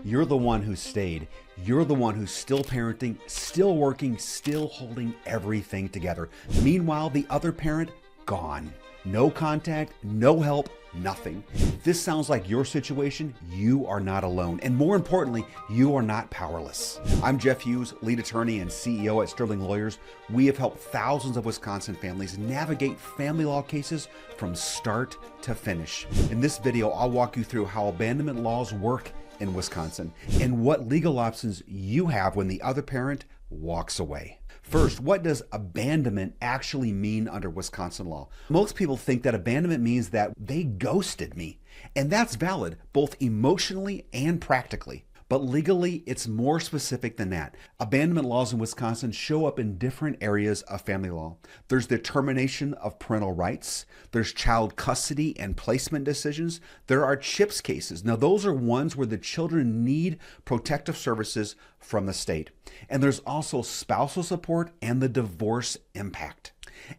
You're the one who stayed. You're the one who's still parenting, still working, still holding everything together. Meanwhile, the other parent, gone. No contact, no help, nothing. If this sounds like your situation, you are not alone. And more importantly, you are not powerless. I'm Jeff Hughes, lead attorney and CEO at Sterling Lawyers. We have helped thousands of Wisconsin families navigate family law cases from start to finish. In this video, I'll walk you through how abandonment laws work in Wisconsin and what legal options you have when the other parent walks away. First, what does abandonment actually mean under Wisconsin law? Most people think that abandonment means that they ghosted me, and that's valid both emotionally and practically. But legally, it's more specific than that. Abandonment laws in Wisconsin show up in different areas of family law. There's the termination of parental rights. There's child custody and placement decisions. There are CHIPS cases. Now, those are ones where the children need protective services from the state. And there's also spousal support and the divorce impact.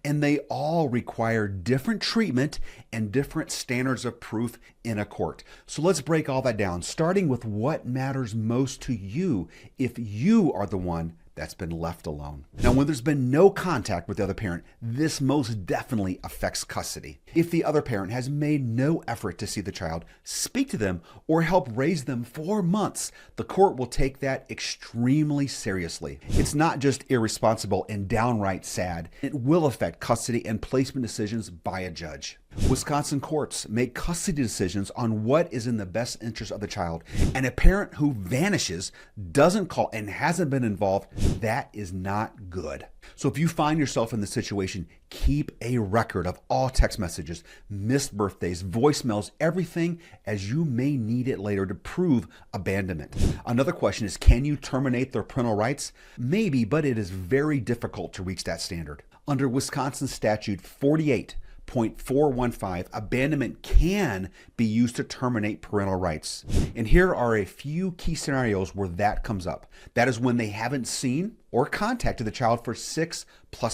And they all require different treatment and different standards of proof in a court. So let's break all that down, starting with what matters most to you if you are the one that's been left alone. Now, when there's been no contact with the other parent, this most definitely affects custody. If the other parent has made no effort to see the child, speak to them, or help raise them for months, the court will take that extremely seriously. It's not just irresponsible and downright sad. It will affect custody and placement decisions by a judge. Wisconsin courts make custody decisions on what is in the best interest of the child, and a parent who vanishes, doesn't call, and hasn't been involved, that is not good. So if you find yourself in this situation, keep a record of all text messages, missed birthdays, voicemails, everything, as you may need it later to prove abandonment. Another question is, can you terminate their parental rights? Maybe, but it is very difficult to reach that standard. Under Wisconsin statute 48.415, abandonment can be used to terminate parental rights. And here are a few key scenarios where that comes up. That is when they haven't seen or contacted the child for 6+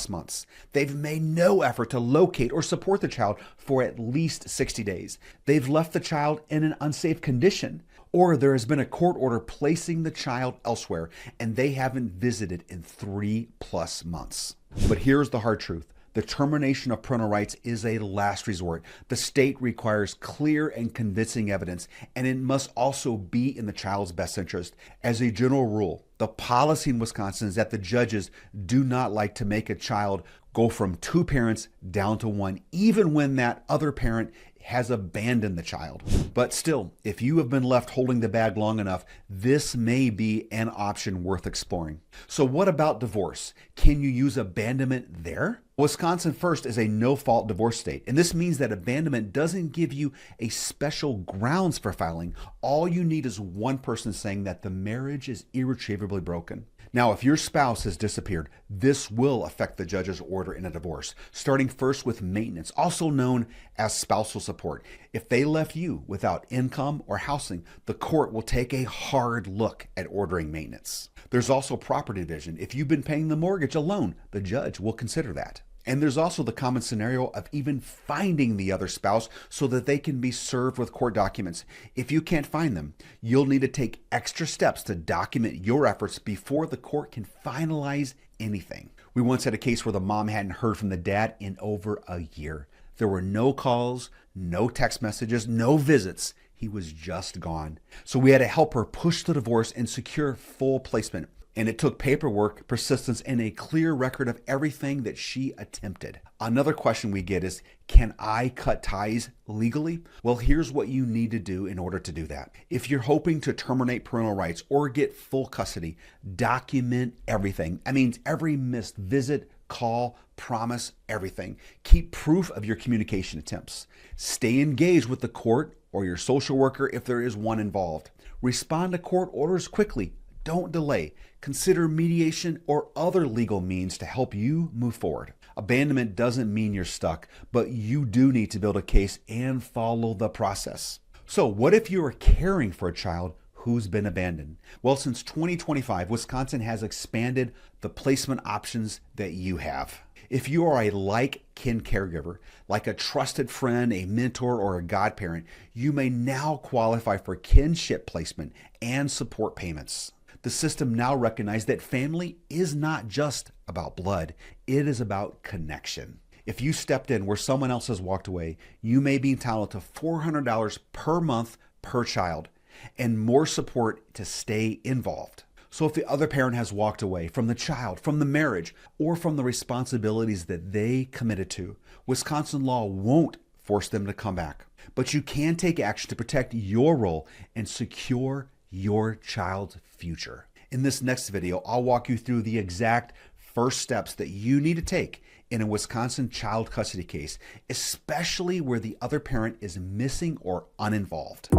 months. They've made no effort to locate or support the child for at least 60 days. They've left the child in an unsafe condition, or there has been a court order placing the child elsewhere and they haven't visited in 3+ months. But here's the hard truth. The termination of parental rights is a last resort. The state requires clear and convincing evidence, and it must also be in the child's best interest. As a general rule, the policy in Wisconsin is that the judges do not like to make a child go from 2 parents down to 1, even when that other parent has abandoned the child. But still, if you have been left holding the bag long enough, this may be an option worth exploring. So what about divorce? Can you use abandonment there? Wisconsin First is a no-fault divorce state, and this means that abandonment doesn't give you a special grounds for filing. All you need is one person saying that the marriage is irretrievably broken. Now, if your spouse has disappeared, this will affect the judge's order in a divorce, starting first with maintenance, also known as spousal support. If they left you without income or housing, the court will take a hard look at ordering maintenance. There's also property division. If you've been paying the mortgage alone, the judge will consider that. And there's also the common scenario of even finding the other spouse so that they can be served with court documents. If you can't find them, you'll need to take extra steps to document your efforts before the court can finalize anything. We once had a case where the mom hadn't heard from the dad in over a year. There were no calls, no text messages, no visits. He was just gone. So we had to help her push the divorce and secure full placement. And it took paperwork, persistence, and a clear record of everything that she attempted. Another question we get is, can I cut ties legally? Well, here's what you need to do in order to do that. If you're hoping to terminate parental rights or get full custody, document everything. That means every missed visit, call, promise, everything. Keep proof of your communication attempts. Stay engaged with the court or your social worker if there is one involved. Respond to court orders quickly. Don't delay. Consider mediation or other legal means to help you move forward. Abandonment doesn't mean you're stuck, but you do need to build a case and follow the process. So what if you are caring for a child who's been abandoned? Well, since 2025, Wisconsin has expanded the placement options that you have. If you are a like-kin caregiver, like a trusted friend, a mentor, or a godparent, you may now qualify for kinship placement and support payments. The system now recognizes that family is not just about blood, it is about connection. If you stepped in where someone else has walked away, you may be entitled to $400 per month per child and more support to stay involved. So if the other parent has walked away from the child, from the marriage, or from the responsibilities that they committed to, Wisconsin law won't force them to come back. But you can take action to protect your role and secure your child's future. In this next video, I'll walk you through the exact first steps that you need to take in a Wisconsin child custody case, especially where the other parent is missing or uninvolved.